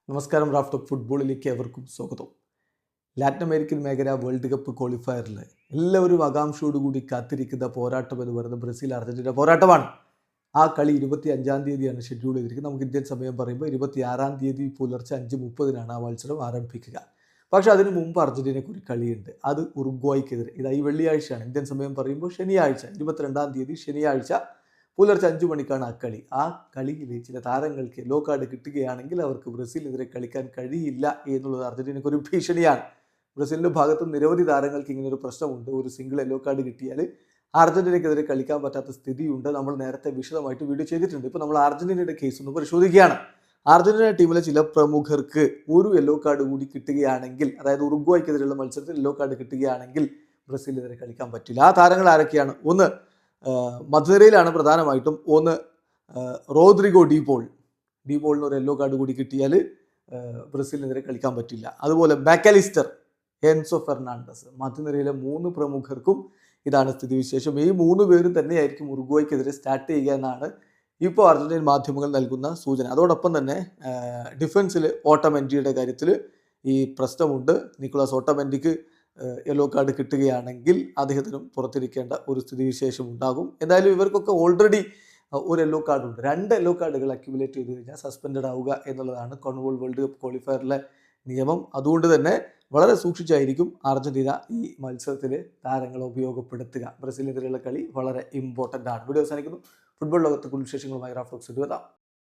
നമസ്കാരം. Raft of ഫുട്ബോളിലേക്ക് എവർക്കും സ്വാഗതം. ലാറ്റിൻ അമേരിക്കൻ മേഖല വേൾഡ് കപ്പ് ക്വാളിഫയറിൽ എല്ലാവരും ആകാംക്ഷയോടുകൂടി കാത്തിരിക്കുന്ന പോരാട്ടം എന്ന് പറയുന്നത് ബ്രസീൽ അർജന്റീന പോരാട്ടമാണ്. ആ കളി 25-ാം തീയതിയാണ് ഷെഡ്യൂൾ ചെയ്തിരിക്കുന്നത്. നമുക്ക് ഇന്ത്യൻ സമയം പറയുമ്പോൾ 26-ാം തീയതി പുലർച്ചെ 5:30 ആ മത്സരം ആരംഭിക്കുക. പക്ഷേ അതിന് മുമ്പ് അർജന്റീനയ്ക്ക് ഒരു കളിയുണ്ട്. അത് ഉറുഗ്വായ്ക്കെതിരെ. ഈ വെള്ളിയാഴ്ചയാണ്. ഇന്ത്യൻ സമയം പറയുമ്പോൾ ശനിയാഴ്ച 22-ാം തീയതി ശനിയാഴ്ച പുലർച്ചെ 5 മണിക്കാണ് ആ കളി. ആ കളിയിൽ ചില താരങ്ങൾക്ക് യെല്ലോ കാർഡ് കിട്ടുകയാണെങ്കിൽ അവർക്ക് ബ്രസീലിനെതിരെ കളിക്കാൻ കഴിയില്ല എന്നുള്ളത് അർജന്റീനയ്ക്ക് ഒരു ഭീഷണിയാണ്. ബ്രസീലിൻ്റെ ഭാഗത്തും നിരവധി താരങ്ങൾക്ക് ഇങ്ങനൊരു പ്രശ്നമുണ്ട്. ഒരു സിംഗിൾ യെല്ലോ കാർഡ് കിട്ടിയാൽ അർജന്റീനയ്ക്കെതിരെ കളിക്കാൻ പറ്റാത്ത സ്ഥിതിയുണ്ട്. നമ്മൾ നേരത്തെ വിശദമായിട്ട് വീഡിയോ ചെയ്തിട്ടുണ്ട്. ഇപ്പോൾ നമ്മൾ അർജന്റീനയുടെ കേസ് ഒന്ന് പരിശോധിക്കുകയാണ്. അർജന്റീന ടീമിലെ ചില പ്രമുഖർക്ക് ഒരു യെല്ലോ കാർഡ് കൂടി കിട്ടുകയാണെങ്കിൽ, അതായത് ഉറുഗ്വായ്ക്കെതിരെയുള്ള മത്സരത്തിൽ യെല്ലോ കാർഡ് കിട്ടുകയാണെങ്കിൽ ബ്രസീലിനെതിരെ കളിക്കാൻ പറ്റില്ല. ആ താരങ്ങൾ ആരൊക്കെയാണ്? ഒന്ന് മധുരയിലാണ് പ്രധാനമായിട്ടും. ഒന്ന് റോദ്രിഗോ ഡീപോളിന് ഒരു യെല്ലോ കാർഡ് കൂടി കിട്ടിയാൽ ബ്രസീലിനെതിരെ കളിക്കാൻ പറ്റില്ല. അതുപോലെ മാക്കലിസ്റ്റർ, എൻസോ ഫെർണാണ്ടസ്, മധ്യനിരയിലെ 3 പ്രമുഖർക്കും ഇതാണ് സ്ഥിതിവിശേഷം. ഈ 3 പേരും തന്നെയായിരിക്കും ഉറുഗ്വായ്ക്കെതിരെ സ്റ്റാർട്ട് ചെയ്യുക എന്നാണ് ഇപ്പോൾ അർജന്റീൻ മാധ്യമങ്ങൾ നൽകുന്ന സൂചന. അതോടൊപ്പം തന്നെ ഡിഫൻസിൽ ഓട്ടമെൻഡിയുടെ കാര്യത്തിൽ ഈ പ്രശ്നമുണ്ട്. നിക്കോളാസ് ഓട്ടമെൻഡിക്ക് യെല്ലോ കാർഡ് കിട്ടുകയാണെങ്കിൽ അദ്ദേഹത്തിനും പുറത്തിരിക്കേണ്ട ഒരു സ്ഥിതിവിശേഷം ഉണ്ടാകും. എന്തായാലും ഇവർക്കൊക്കെ ഓൾറെഡി ഒരു യെല്ലോ കാർഡുണ്ട്. 2 യെല്ലോ കാർഡുകൾ അക്യുമുലേറ്റ് ചെയ്ത് കഴിഞ്ഞാൽ സസ്പെൻഡഡ് ആവുക എന്നുള്ളതാണ് കോൺമബോൾ വേൾഡ് കപ്പ് ക്വാളിഫയറിലെ നിയമം. അതുകൊണ്ട് തന്നെ വളരെ സൂക്ഷിച്ചായിരിക്കും അർജന്റീന ഈ മത്സരത്തിൽ താരങ്ങളെ ഉപയോഗപ്പെടുത്തുക. ബ്രസീലിനെതിരെയുള്ള കളി വളരെ ഇമ്പോർട്ടൻ്റ് ആണ്. വീഡിയോ അവസാനിക്കുന്നു. ഫുട്ബോൾ ലോകത്തെ കുൽ വിശേഷങ്ങളുമായി റാഫ്റ്റോക്സ് എത്താം.